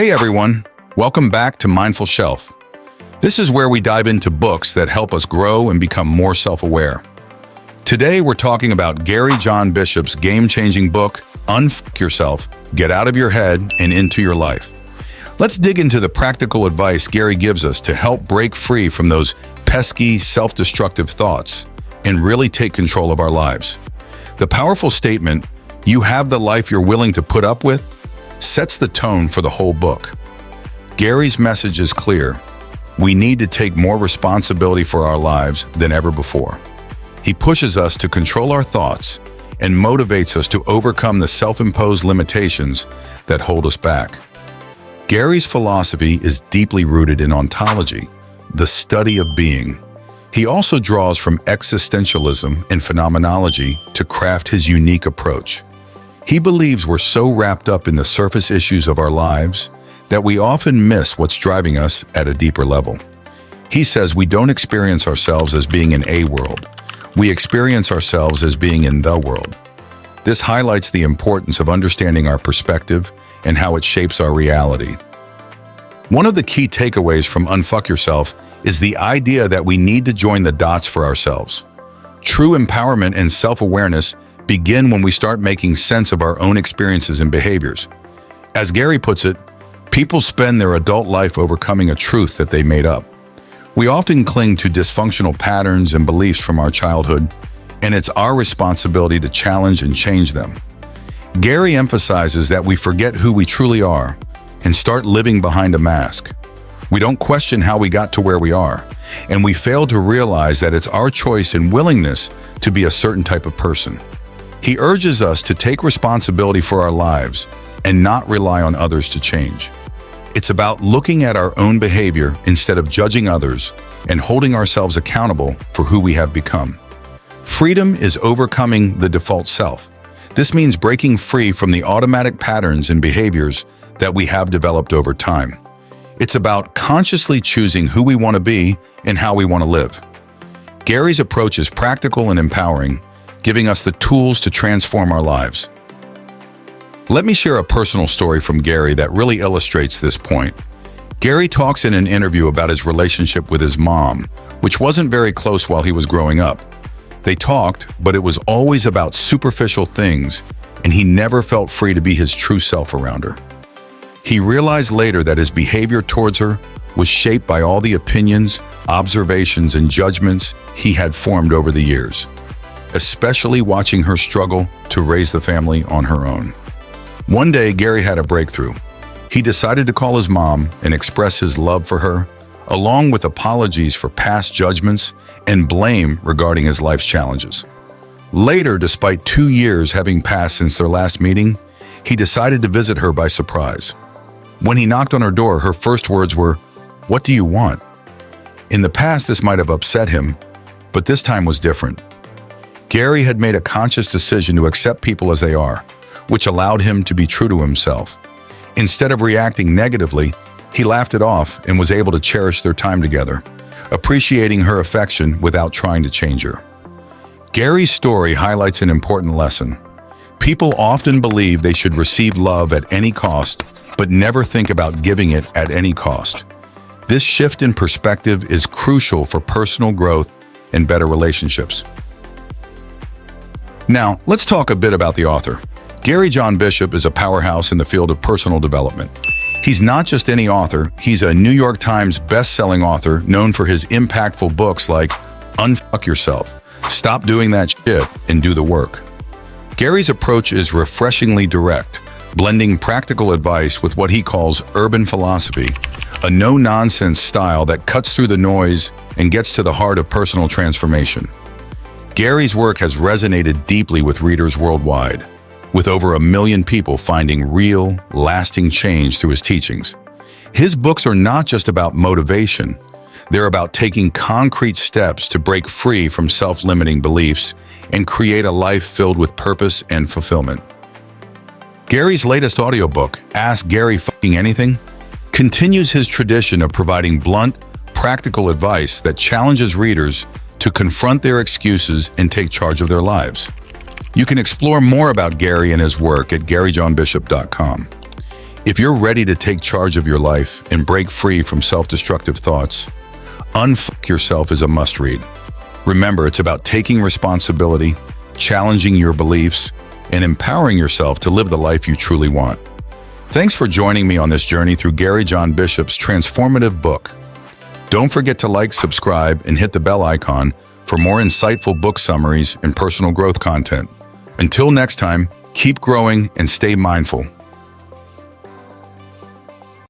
Hey everyone, welcome back to Mindful Shelf. This is where we dive into books that help us grow and become more self-aware. Today we're talking about Gary John Bishop's game-changing book, Unfu Yourself, Get Out of Your Head and Into Your Life. Let's dig into the practical advice Gary gives us to help break free from those pesky, self-destructive thoughts and really take control of our lives. The powerful statement, "You have the life you're willing to put up with," sets the tone for the whole book. Gary's message is clear. We need to take more responsibility for our lives than ever before. He pushes us to control our thoughts and motivates us to overcome the self-imposed limitations that hold us back. Gary's philosophy is deeply rooted in ontology, the study of being. He also draws from existentialism and phenomenology to craft his unique approach. He believes we're so wrapped up in the surface issues of our lives that we often miss what's driving us at a deeper level. He says we don't experience ourselves as being in a world. We experience ourselves as being in the world. This highlights the importance of understanding our perspective and how it shapes our reality. One of the key takeaways from Unfuck Yourself is the idea that we need to join the dots for ourselves. True empowerment and self-awareness begin when we start making sense of our own experiences and behaviors. As Gary puts it, people spend their adult life overcoming a truth that they made up. We often cling to dysfunctional patterns and beliefs from our childhood, and it's our responsibility to challenge and change them. Gary emphasizes that we forget who we truly are and start living behind a mask. We don't question how we got to where we are, and we fail to realize that it's our choice and willingness to be a certain type of person. He urges us to take responsibility for our lives and not rely on others to change. It's about looking at our own behavior instead of judging others and holding ourselves accountable for who we have become. Freedom is overcoming the default self. This means breaking free from the automatic patterns and behaviors that we have developed over time. It's about consciously choosing who we want to be and how we want to live. Gary's approach is practical and empowering, giving us the tools to transform our lives. Let me share a personal story from Gary that really illustrates this point. Gary talks in an interview about his relationship with his mom, which wasn't very close while he was growing up. They talked, but it was always about superficial things, and he never felt free to be his true self around her. He realized later that his behavior towards her was shaped by all the opinions, observations, and judgments he had formed over the years, especially watching her struggle to raise the family on her own. One day, Gary had a breakthrough. He decided to call his mom and express his love for her, along with apologies for past judgments and blame regarding his life's challenges. Later, despite 2 years having passed since their last meeting, he decided to visit her by surprise. When he knocked on her door, her first words were, "What do you want?" In the past, this might have upset him, but this time was different. Gary had made a conscious decision to accept people as they are, which allowed him to be true to himself. Instead of reacting negatively, he laughed it off and was able to cherish their time together, appreciating her affection without trying to change her. Gary's story highlights an important lesson. People often believe they should receive love at any cost, but never think about giving it at any cost. This shift in perspective is crucial for personal growth and better relationships. Now, let's talk a bit about the author. Gary John Bishop is a powerhouse in the field of personal development. He's not just any author, he's a New York Times best-selling author known for his impactful books like Unfuck Yourself, Stop Doing That Shit and Do the Work. Gary's approach is refreshingly direct, blending practical advice with what he calls urban philosophy, a no-nonsense style that cuts through the noise and gets to the heart of personal transformation. Gary's work has resonated deeply with readers worldwide, with over 1 million people finding real, lasting change through his teachings. His books are not just about motivation. They're about taking concrete steps to break free from self-limiting beliefs and create a life filled with purpose and fulfillment. Gary's latest audiobook, Ask Gary Fucking Anything, continues his tradition of providing blunt, practical advice that challenges readers to confront their excuses and take charge of their lives. You can explore more about Gary and his work at garyjohnbishop.com. If you're ready to take charge of your life and break free from self-destructive thoughts, Unfuck Yourself is a must-read. Remember, it's about taking responsibility, challenging your beliefs, and empowering yourself to live the life you truly want. Thanks for joining me on this journey through Gary John Bishop's transformative book. Don't forget to like, subscribe, and hit the bell icon for more insightful book summaries and personal growth content. Until next time, keep growing and stay mindful.